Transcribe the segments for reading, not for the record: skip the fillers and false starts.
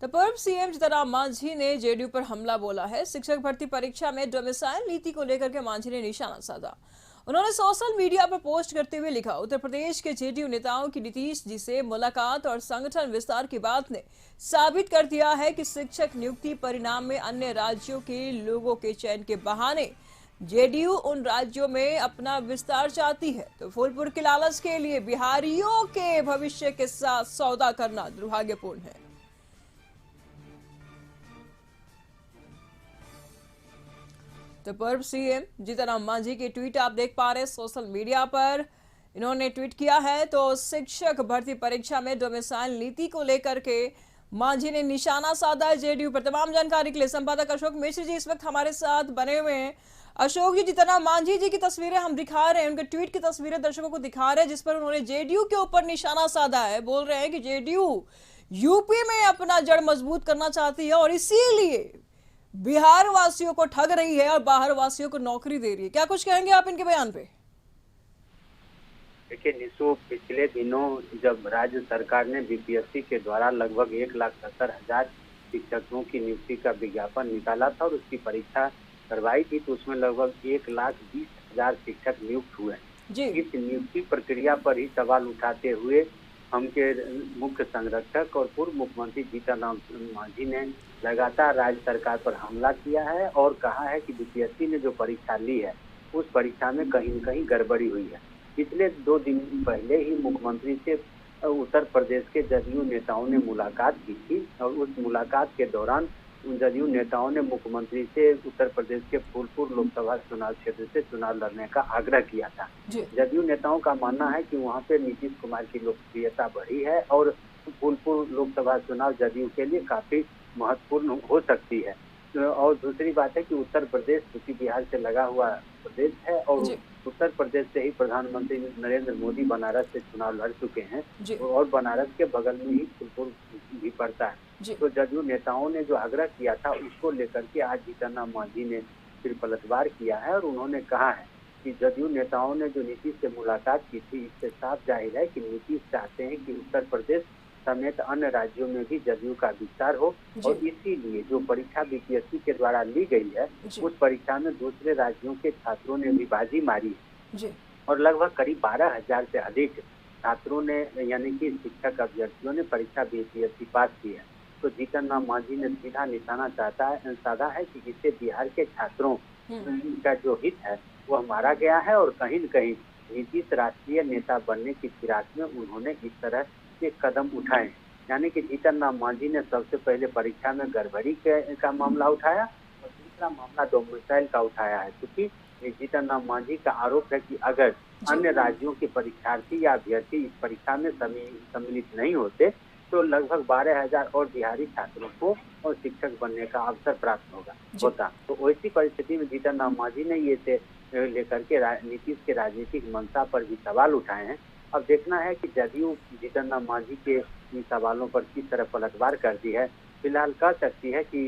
तो पूर्व सीएम जीतनराम मांझी ने जेडीयू पर हमला बोला है। शिक्षक भर्ती परीक्षा में डोमिसाइल नीति को लेकर के मांझी ने निशाना साधा। उन्होंने सोशल मीडिया पर पोस्ट करते हुए लिखा, उत्तर प्रदेश के जेडीयू नेताओं की नीतीश जी से मुलाकात और संगठन विस्तार की बात ने साबित कर दिया है कि शिक्षक नियुक्ति परिणाम में अन्य राज्यों के लोगों के चयन के बहाने जेडीयू उन राज्यों में अपना विस्तार चाहती है। तो फूलपुर के लालच के लिए बिहारियों के भविष्य के साथ सौदा करना दुर्भाग्यपूर्ण है। तो पूर्व सीएम जीतनराम मांझी की ट्वीट आप देख पा रहे हैं सोशल मीडिया पर। इन्होंने ट्वीट किया है तो शिक्षक भर्ती परीक्षा में डोमिसाइल नीति को लेकर के मांझी ने निशाना साधा है जेडीयू पर। तमाम जानकारी के लिए संपादक अशोक मिश्र जी इस वक्त हमारे साथ बने हुए हैं। अशोक जी, जीतनराम मांझी जी की तस्वीरें हम दिखा रहे हैं, उनके ट्वीट की तस्वीरें दर्शकों को दिखा रहे हैं जिस पर उन्होंने जेडीयू के ऊपर निशाना साधा है। बोल रहे हैं कि जेडीयू यूपी में अपना जड़ मजबूत करना चाहती है और इसीलिए बिहार वासियों को ठग रही है और बाहर वासियों को नौकरी दे रही है। क्या कुछ कहेंगे आप इनके बयान पे? देखिए निशु, पिछले दिनों जब राज्य सरकार ने बीपीएससी के द्वारा लगभग 1,70,000 शिक्षकों की नियुक्ति का विज्ञापन निकाला था और उसकी परीक्षा करवाई थी, तो उसमें लगभग 1,20,000 शिक्षक नियुक्त हुए। इस नियुक्ति प्रक्रिया पर ही सवाल उठाते हुए हम के मुख्य संरक्षक और पूर्व मुख्यमंत्री जीतनराम मांझी ने लगातार राज्य सरकार पर हमला किया है और कहा है कि बीपीएससी ने जो परीक्षा ली है उस परीक्षा में कहीं न कहीं गड़बड़ी हुई है। पिछले 2 दिन पहले ही मुख्यमंत्री से उत्तर प्रदेश के जदयू नेताओं ने मुलाकात की थी और उस मुलाकात के दौरान उन जदयू नेताओं ने मुख्यमंत्री से उत्तर प्रदेश के फूलपुर लोकसभा चुनाव क्षेत्र से चुनाव लड़ने का आग्रह किया था। जदयू नेताओं का मानना है कि वहां पे नीतीश कुमार की लोकप्रियता बढ़ी है और फूलपुर लोकसभा चुनाव जदयू के लिए काफी महत्वपूर्ण हो सकती है। और दूसरी बात है कि उत्तर प्रदेश क्योंकि बिहार से लगा हुआ प्रदेश है और उत्तर प्रदेश से ही प्रधानमंत्री नरेंद्र मोदी बनारस से चुनाव लड़ चुके हैं और बनारस के बगल में ही फूलपुर भी पड़ता है। तो जदयू नेताओं ने जो आग्रह किया था उसको लेकर के आज जीतनराम मांझी ने फिर पलटवार किया है और उन्होंने कहा है कि जदयू नेताओं ने जो नीतीश से मुलाकात की थी इससे साफ जाहिर है कि नीतीश चाहते हैं कि उत्तर प्रदेश समेत अन्य राज्यों में भी जदयू का विस्तार हो और इसीलिए जो परीक्षा बीपीएससी के द्वारा ली गई है उस परीक्षा में दूसरे राज्यों के छात्रों ने भी बाजी मारी है और लगभग करीब 12,000 से अधिक छात्रों ने यानी कि शिक्षक अभ्यर्थियों ने परीक्षा बीपीएससी पास की है। तो जीतनराम मांझी ने सीधा निशाना साधा है कि इससे बिहार के छात्रों का जो हित है वह मारा गया है और कहीं न कहीं नीतीश राष्ट्रीय नेता बनने की फिराक में उन्होंने इस तरह के कदम उठाए। यानी कि जीतनराम मांझी ने सबसे पहले परीक्षा में गड़बड़ी का मामला उठाया और दूसरा मामला डोमिसाइल का उठाया है, क्योंकि जीतनराम मांझी का आरोप है कि अगर अन्य राज्यों के परीक्षार्थी या अभ्यर्थी इस परीक्षा में सम्मिलित नहीं होते तो लगभग 12,000 और बिहारी छात्रों को और शिक्षक बनने का अवसर प्राप्त होता। तो वैसी परिस्थिति में जीतनराम मांझी ने ये से लेकर के नीतीश के राजनीतिक मंशा पर भी सवाल उठाए हैं। अब देखना है कि जदयू जीतनराम मांझी के इन सवालों पर किस तरह पलटवार कर दी है। फिलहाल कह सकते हैं कि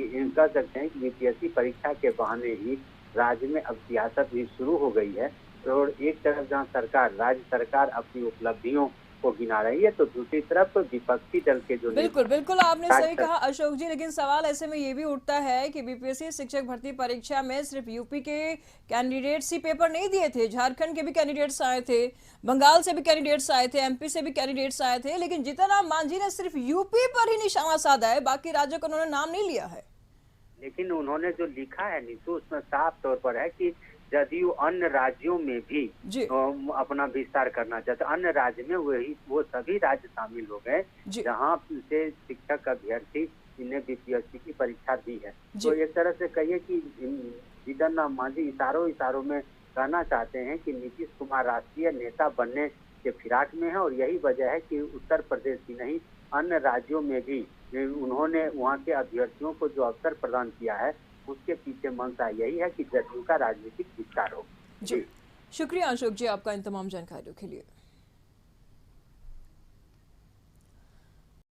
बीपीएससी परीक्षा के बहाने ही राज्य में अब सियासत भी शुरू हो गई है और एक तरफ जहां राज्य सरकार अपनी उपलब्धियों को गिना रही है तो दूसरी तरफ विपक्षी दल के जो बिल्कुल आपने सही कहा अशोक जी, लेकिन सवाल ऐसे में ये भी उठता है कि बीपीएससी शिक्षक भर्ती परीक्षा में सिर्फ यूपी के कैंडिडेट्स ही पेपर नहीं दिए थे, झारखंड के भी कैंडिडेट्स आए थे, बंगाल से भी कैंडिडेट्स आए थे, एमपी से भी कैंडिडेट्स आए थे, लेकिन जीतनराम मांझी ने सिर्फ यूपी पर ही निशाना साधा है, बाकी राज्यों का उन्होंने नाम नहीं लिया है। लेकिन उन्होंने जो लिखा है निशु उसमें साफ तौर पर है कि जदयू अन्य राज्यों में भी अपना विस्तार करना चाहते। अन्य राज्य में वो सभी राज्य शामिल हो गए जहां से शिक्षक अभ्यर्थी इन्हें बीपीएससी की परीक्षा दी है। तो एक तरह से कहिए कि जीतनराम मांझी इशारों में कहना चाहते हैं कि नीतीश कुमार राष्ट्रीय नेता बनने के फिराक में है और यही वजह है कि उत्तर प्रदेश ही नहीं अन्य राज्यों में भी उन्होंने वहाँ के अभ्यर्थियों को जो अवसर प्रदान किया है उसके पीछे मंशा यही है कि जदयू का राजनीतिक विस्तार हो। जी शुक्रिया अशोक जी आपका इन तमाम जानकारियों के लिए।